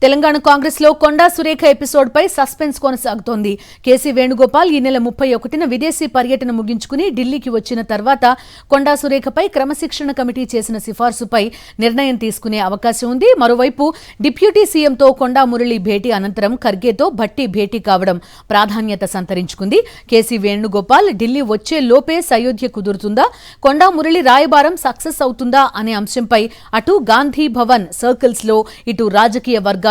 తెలంగాణ కాంగ్రెస్ లో కొండా సురేఖ ఎపిసోడ్ పై సస్పెన్స్ కొనసాగుతోంది. కేసీ వేణుగోపాల్ ఈ నెల 31న విదేశీ పర్యటన ముగించుకుని ఢిల్లీకి వచ్చిన తర్వాత కొండా సురేఖపై క్రమశిక్షణ కమిటీ చేసిన సిఫార్సుపై నిర్ణయం తీసుకునే అవకాశం ఉంది. మరోవైపు డిప్యూటీ సీఎంతో కొండా మురళి భేటీ అనంతరం ఖర్గేతో భట్టి భేటీ కావడం ప్రాధాన్యత సంతరించుకుంది. కేసీ వేణుగోపాల్ ఢిల్లీ వచ్చే లోపే సయోధ్య కుదురుతుందా, కొండా మురళి రాయబారం సక్సెస్ అవుతుందా అనే అంశంపై అటు గాంధీ భవన్ సర్కిల్స్ లో ఇటు రాజకీయ వర్గాల్లో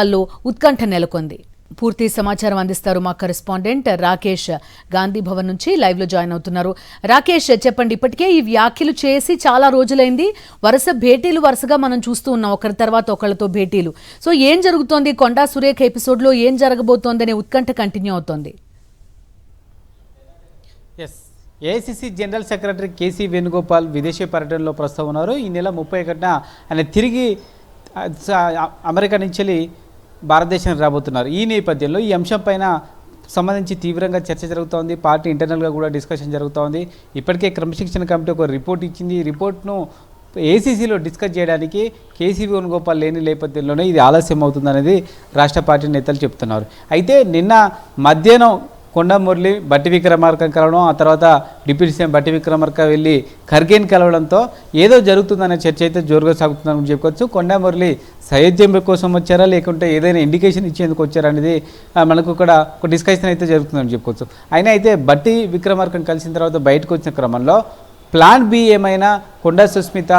ఉత్కంఠ నెలకొంది. పూర్తి సమాచారం అందిస్తారు మా కరెస్పాండెంట్ రాకేష్, గాంధీ భవన్ నుంచి లైవ్ లో జాయిన్ అవుతున్నారు. రాకేష్, చెప్పండి, ఇప్పటికే ఈ వ్యాఖ్యలు చేసి చాలా రోజులైంది, వరుసగా మనం చూస్తూ ఉన్నాం, ఒకరి తర్వాత ఒకరితో భేటీలు. సో ఏం జరుగుతోంది, కొండా సురేఖ ఎపిసోడ్ లో ఏం జరగబోతోందనే ఉత్కంఠ కంటిన్యూ అవుతోంది. AICC general secretary KC Venugopal విదేశీ పర్యటనలో ప్రస్తుతం ఉన్నారు. ఈ నెల 31న ఆయన తిరిగి అమెరికా నుంచి భారతదేశానికి రాబోతున్నారు. ఈ నేపథ్యంలో ఈ అంశం పైన సంబంధించి తీవ్రంగా చర్చ జరుగుతోంది. పార్టీ ఇంటర్నల్గా కూడా డిస్కషన్ జరుగుతోంది. ఇప్పటికే క్రమశిక్షణ కమిటీ ఒక రిపోర్ట్ ఇచ్చింది. ఈ రిపోర్ట్ను ఏసీసీలో డిస్కస్ చేయడానికి కేసీ వేణుగోపాల్ లేని నేపథ్యంలోనే ఇది ఆలస్యం అవుతుందనేది రాష్ట్ర పార్టీ నేతలు చెప్తున్నారు. అయితే నిన్న మధ్యాహ్నం కొండా మురళి బట్టి విక్రమార్కను కలవడం, ఆ తర్వాత డిప్యూటీ సీఎం బట్టి విక్రమార్క వెళ్ళి ఖర్గేని కలవడంతో ఏదో జరుగుతుందనే చర్చ అయితే జోరుగా సాగుతుందని చెప్పుకోవచ్చు. కొండా మురళి సయోధ్యం కోసం వచ్చారా, లేకుంటే ఏదైనా ఇండికేషన్ ఇచ్చేందుకు వచ్చారా అనేది మనకు ఇక్కడ ఒక డిస్కషన్ అయితే జరుగుతుందని చెప్పుకోవచ్చు. అయినా అయితే బట్టి విక్రమార్కను కలిసిన తర్వాత బయటకు వచ్చిన క్రమంలో ప్లాన్ బి ఏమైనా కొండా సుస్మిత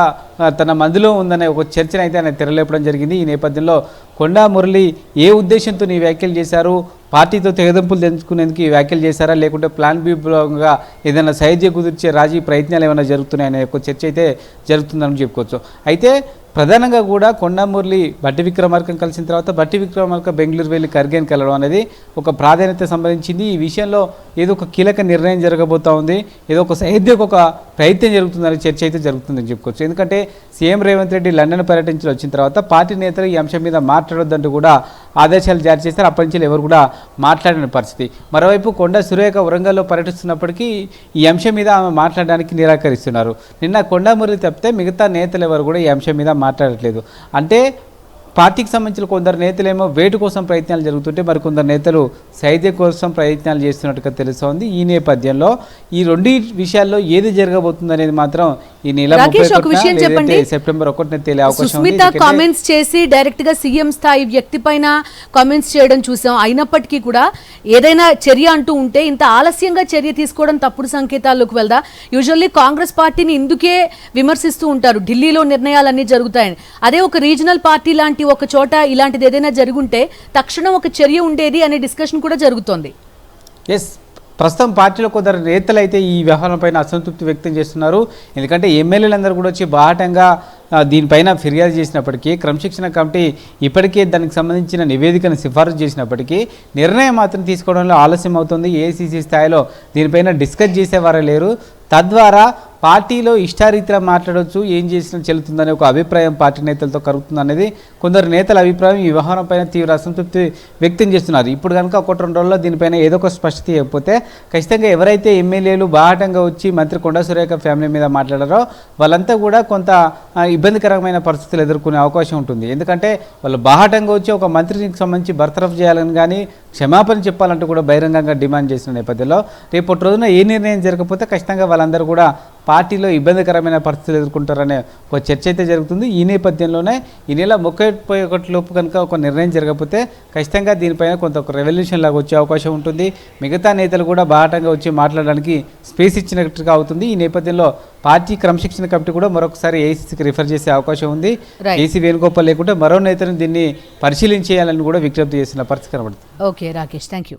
తన మందులో ఉందనే ఒక చర్చను అయితే ఆయన తెరలేపడం జరిగింది. ఈ నేపథ్యంలో కొండా మురళి ఏ ఉద్దేశంతో ఈ వ్యాఖ్యలు చేశారు, పార్టీతో తెగదెంపులు తెంచుకునేందుకు ఈ వ్యాఖ్యలు చేశారా, లేకుంటే ప్లాన్ బి భాగంగా ఏదైనా సైద్య కుదిర్చే రాజీ ప్రయత్నాలు ఏమైనా జరుగుతున్నాయనే ఒక చర్చ అయితే జరుగుతుందని చెప్పుకోవచ్చు. అయితే ప్రధానంగా కూడా కొండా మురళి బట్టి విక్రమార్కను కలిసిన తర్వాత బట్టి విక్రమార్క బెంగళూరు వెళ్ళి ఖర్గేని కలవడం అనేది ఒక ప్రాధాన్యత సంబంధించింది. ఈ విషయంలో ఏదో ఒక కీలక నిర్ణయం జరగబోతా ఉంది, ఏదో ఒక సైద్యకు ఒక ప్రయత్నం జరుగుతుందనే చర్చ అయితే జరుగుతుందని చెప్పుకోవచ్చు. ఎందుకంటే సీఎం రేవంత్ రెడ్డి లండన్ పర్యటించి వచ్చిన తర్వాత పార్టీ నేతలు ఈ అంశం మీద మాట్లాడొద్దంటూ కూడా ఆదేశాలు జారీ చేశారు. అప్పటి నుంచి ఎవరు కూడా మాట్లాడిన పరిస్థితి. మరోవైపు కొండా సురేఖ వరంగల్లో పర్యటిస్తున్నప్పటికీ ఈ అంశం మీద ఆమె మాట్లాడడానికి నిరాకరిస్తున్నారు. నిన్న కొండా మురళి తప్పితే మిగతా నేతలు ఎవరు కూడా ఈ అంశం మీద మాట్లాడట్లేదు. అంటే పార్టీకి సంబంధించిన కొందరు నేతలేమో వేటు కోసం ప్రయత్నాలు జరుగుతుంటే మరికొందరు నేతలు సైద్య కోసం ప్రయత్నాలు చేస్తున్నట్టుగా తెలుస్తోంది. ఈ నేపథ్యంలో ఈ రెండు విషయాల్లో ఏది జరగబోతుంది అనేది మాత్రం ఈ నెల సెప్టెంబర్ 1న తేలే అవకాశం ఉంది. కామెంట్స్ చేసి డైరెక్ట్ గా సీఎం స్థాయి వ్యక్తి పైన కామెంట్స్ చేయడం చూసాం. అయినప్పటికీ కూడా ఏదైనా చర్య అంటూ ఉంటే ఇంత ఆలస్యంగా చర్య తీసుకోవడం తప్పుడు సంకేతాల్లోకి వెళ్దా? యూజువల్లీ కాంగ్రెస్ పార్టీని ఇందుకే విమర్శిస్తూ ఉంటారు, ఢిల్లీలో నిర్ణయాలన్నీ జరుగుతాయని. అదే ఒక రీజనల్ పార్టీ లాంటి ఒక చోట ఇలాంటిది ఏదైనా జరుగుంటే తక్షణం ఒక చర్య ఉండేది అనే డిస్కషన్ కూడా జరుగుతోంది. ప్రస్తుతం పార్టీలో కొందరు నేతలు అయితే ఈ వ్యవహారం పైన అసంతృప్తి వ్యక్తం చేస్తున్నారు. ఎందుకంటే ఎమ్మెల్యేలందరూ కూడా వచ్చి బాహటంగా దీనిపైన ఫిర్యాదు చేసినప్పటికీ క్రమశిక్షణ కమిటీ ఇప్పటికే దానికి సంబంధించిన నివేదికను సిఫారసు చేసినప్పటికీ నిర్ణయం మాత్రం తీసుకోవడంలో ఆలస్యం అవుతుంది. ఏఐసీసీ స్థాయిలో దీనిపైన డిస్కస్ చేసేవారే లేరు. తద్వారా పార్టీలో ఇష్టారీతిగా మాట్లాడవచ్చు, ఏం చేసినా చెల్లుతుందనే ఒక అభిప్రాయం పార్టీ నేతలతో కలుగుతుందనేది కొందరు నేతల అభిప్రాయం. ఈ వ్యవహారం పైన తీవ్ర అసంతృప్తి వ్యక్తం చేస్తున్నారు. ఇప్పుడు కనుక 1-2 రోజుల్లో దీనిపైన ఏదో ఒక స్పష్టత ఇవ్వకపోతే ఖచ్చితంగా ఎవరైతే ఎమ్మెల్యేలు బాహటంగా వచ్చి మంత్రి కొండా సురేఖ ఫ్యామిలీ మీద మాట్లాడారో వాళ్ళంతా కూడా కొంత ఇబ్బందికరమైన పరిస్థితులు ఎదుర్కొనే అవకాశం ఉంటుంది. ఎందుకంటే వాళ్ళు బాహటంగా వచ్చి ఒక మంత్రికి సంబంధించి బర్తరఫ్ చేయాలని కానీ క్షమాపణ చెప్పాలంటూ కూడా బహిరంగంగా డిమాండ్ చేసిన నేపథ్యంలో రేపటి రోజున ఏ నిర్ణయం జరగకపోతే ఖచ్చితంగా వాళ్ళందరూ కూడా పార్టీలో ఇబ్బందికరమైన పరిస్థితులు ఎదుర్కొంటారనే ఒక చర్చ అయితే జరుగుతుంది. ఈ నేపథ్యంలోనే ఈ నెల 31 లోపు కనుక ఒక నిర్ణయం జరగకపోతే ఖచ్చితంగా దీనిపైన కొంత ఒక రెవల్యూషన్ లాగా వచ్చే అవకాశం ఉంటుంది. మిగతా నేతలు కూడా బాహటంగా వచ్చి మాట్లాడడానికి స్పేస్ ఇచ్చినట్టుగా అవుతుంది. ఈ నేపథ్యంలో పార్టీ క్రమశిక్షణ కమిటీ కూడా మరొకసారి ఏఐసీసీకి రిఫర్ చేసే అవకాశం ఉంది. కేసీ వేణుగోపాల్ లేకుంటే మరో నేతను దీన్ని పరిశీలించేయాలని కూడా విజ్ఞప్తి చేసిన పరిస్థితి కనబడుతుంది. Okay Rakesh, thank you.